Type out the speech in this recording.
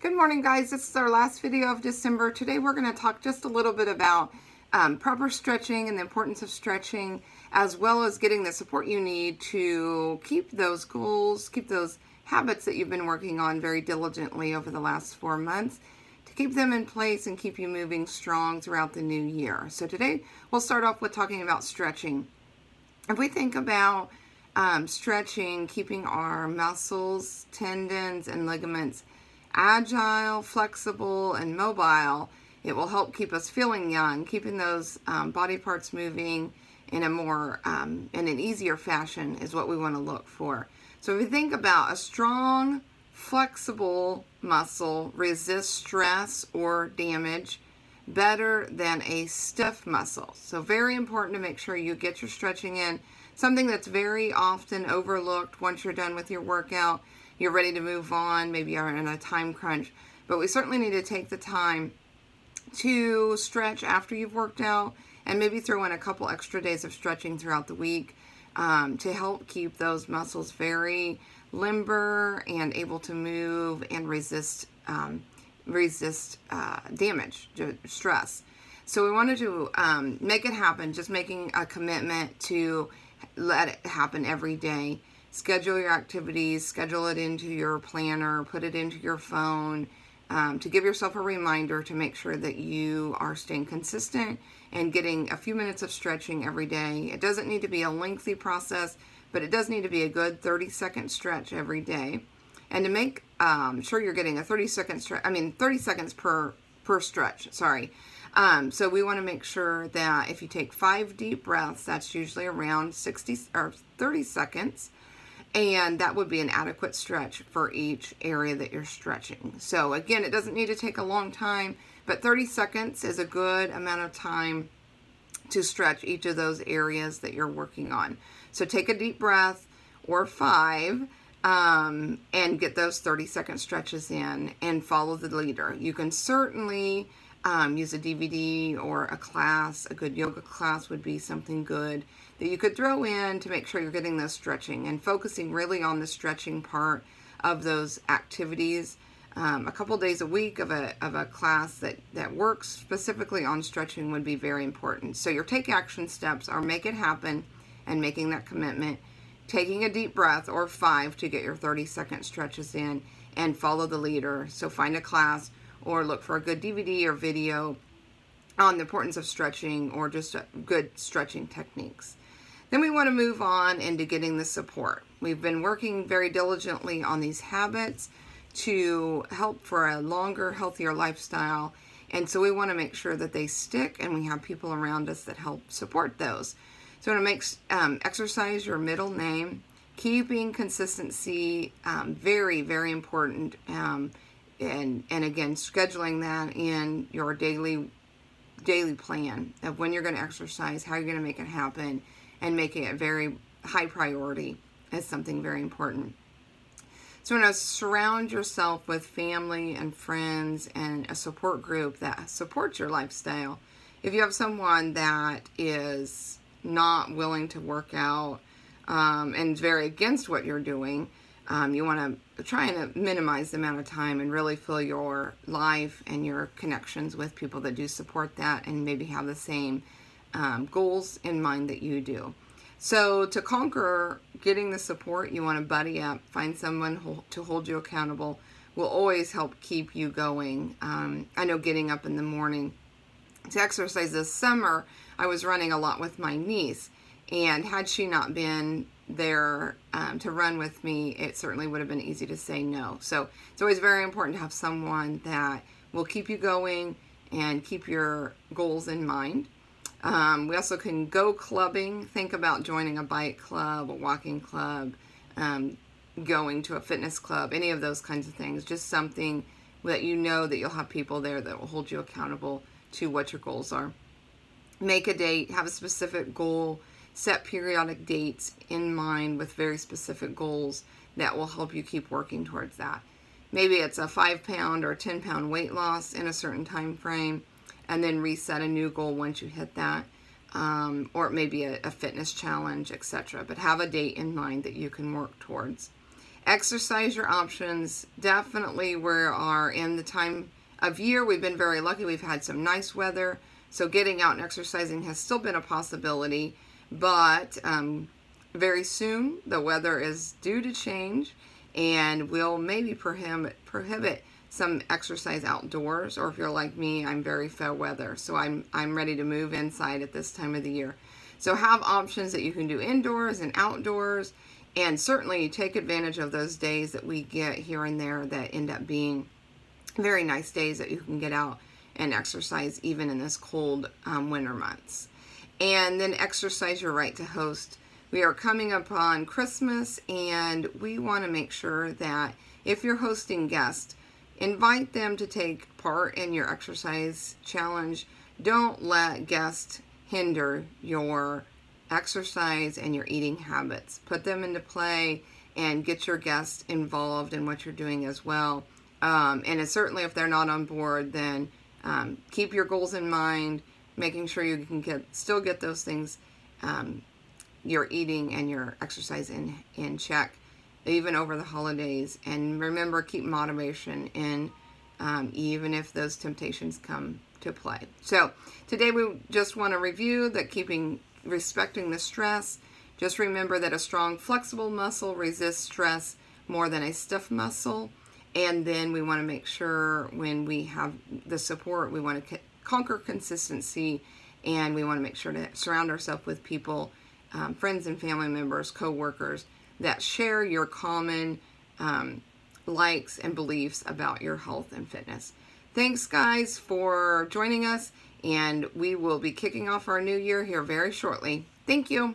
Good morning, guys. This is our last video of December. Today we're going to talk just a little bit about proper stretching and the importance of stretching, as well as getting the support you need to keep those goals, keep those habits that you've been working on very diligently over the last 4 months, to keep them in place and keep you moving strong throughout the new year. So today we'll start off with talking about stretching. If we think about stretching, keeping our muscles, tendons, and ligaments agile, flexible, and mobile, it will help keep us feeling young, keeping those body parts moving in a more in an easier fashion is what we want to look for. So if you think about a strong, flexible muscle resists stress or damage better than a stiff muscle. So very important to make sure you get your stretching in. Something that's very often overlooked once you're done with your workout. You're ready to move on, maybe you're in a time crunch, but we certainly need to take the time to stretch after you've worked out and maybe throw in a couple extra days of stretching throughout the week to help keep those muscles very limber and able to move and resist damage, stress. So we wanted to make it happen, just making a commitment to let it happen every day. Schedule your activities, schedule it into your planner, put it into your phone to give yourself a reminder to make sure that you are staying consistent and getting a few minutes of stretching every day. It doesn't need to be a lengthy process, but it does need to be a good 30-second stretch every day. And to make sure you're getting a 30-second stretch, 30 seconds per stretch, sorry. So we want to make sure that if you take 5 deep breaths, that's usually around 60 or 30 seconds. And that would be an adequate stretch for each area that you're stretching. So again, it doesn't need to take a long time, but 30 seconds is a good amount of time to stretch each of those areas that you're working on. So take a deep breath, or 5, and get those 30-second stretches in and follow the leader. You can certainly use a DVD or a class. A good yoga class would be something good that you could throw in to make sure you're getting those stretching and focusing really on the stretching part of those activities. A couple days a week of a class that works specifically on stretching would be very important. So your take action steps are make it happen and making that commitment, taking a deep breath, or 5 to get your 30-second stretches in, and follow the leader. So find a class or look for a good DVD or video on the importance of stretching or just good stretching techniques. Then we want to move on into getting the support. We've been working very diligently on these habits to help for a longer, healthier lifestyle. And so we want to make sure that they stick and we have people around us that help support those. So to make exercise your middle name, keeping consistency, very, very important. And again, scheduling that in your daily plan of when you're going to exercise, how you're going to make it happen, and making it very high priority is something very important. So when you surround yourself with family and friends and a support group that supports your lifestyle, if you have someone that is not willing to work out and is very against what you're doing, you want to try and minimize the amount of time and really fill your life and your connections with people that do support that and maybe have the same goals in mind that you do. So to conquer getting the support, you want to buddy up, find someone to hold you accountable will always help keep you going. I know getting up in the morning to exercise this summer, I was running a lot with my niece, and had she not been there to run with me, it certainly would have been easy to say no. So it's always very important to have someone that will keep you going and keep your goals in mind. We also can go clubbing. Think about joining a bike club, a walking club, going to a fitness club, any of those kinds of things. Just something that you know that you'll have people there that will hold you accountable to what your goals are. Make a date, have a specific goal, set periodic dates in mind with very specific goals that will help you keep working towards that. Maybe it's a 5-pound or 10-pound weight loss in a certain time frame, and then reset a new goal once you hit that, or it may be a fitness challenge, etc. But have a date in mind that you can work towards. Exercise your options. Definitely we are in the time of year. We've been very lucky. We've had some nice weather. So getting out and exercising has still been a possibility. But very soon the weather is due to change. And we'll maybe prohibit some exercise outdoors. Or if you're like me, I'm very fair weather. So I'm ready to move inside at this time of the year. So have options that you can do indoors and outdoors. And certainly take advantage of those days that we get here and there that end up being very nice days that you can get out and exercise even in this cold winter months. And then exercise your right to host. We are coming up on Christmas, and we want to make sure that if you're hosting guests, invite them to take part in your exercise challenge. Don't let guests hinder your exercise and your eating habits. Put them into play and get your guests involved in what you're doing as well. And certainly if they're not on board, then keep your goals in mind, making sure you can still get those things, your eating and your exercise in check, even over the holidays. And remember, keep motivation in, even if those temptations come to play. So today we just want to review that respecting the stress. Just remember that a strong, flexible muscle resists stress more than a stiff muscle. And then we want to make sure when we have the support, we want to conquer consistency, and we want to make sure to surround ourselves with people, friends and family members, co-workers that share your common likes and beliefs about your health and fitness. Thanks, guys, for joining us. And we will be kicking off our new year here very shortly. Thank you.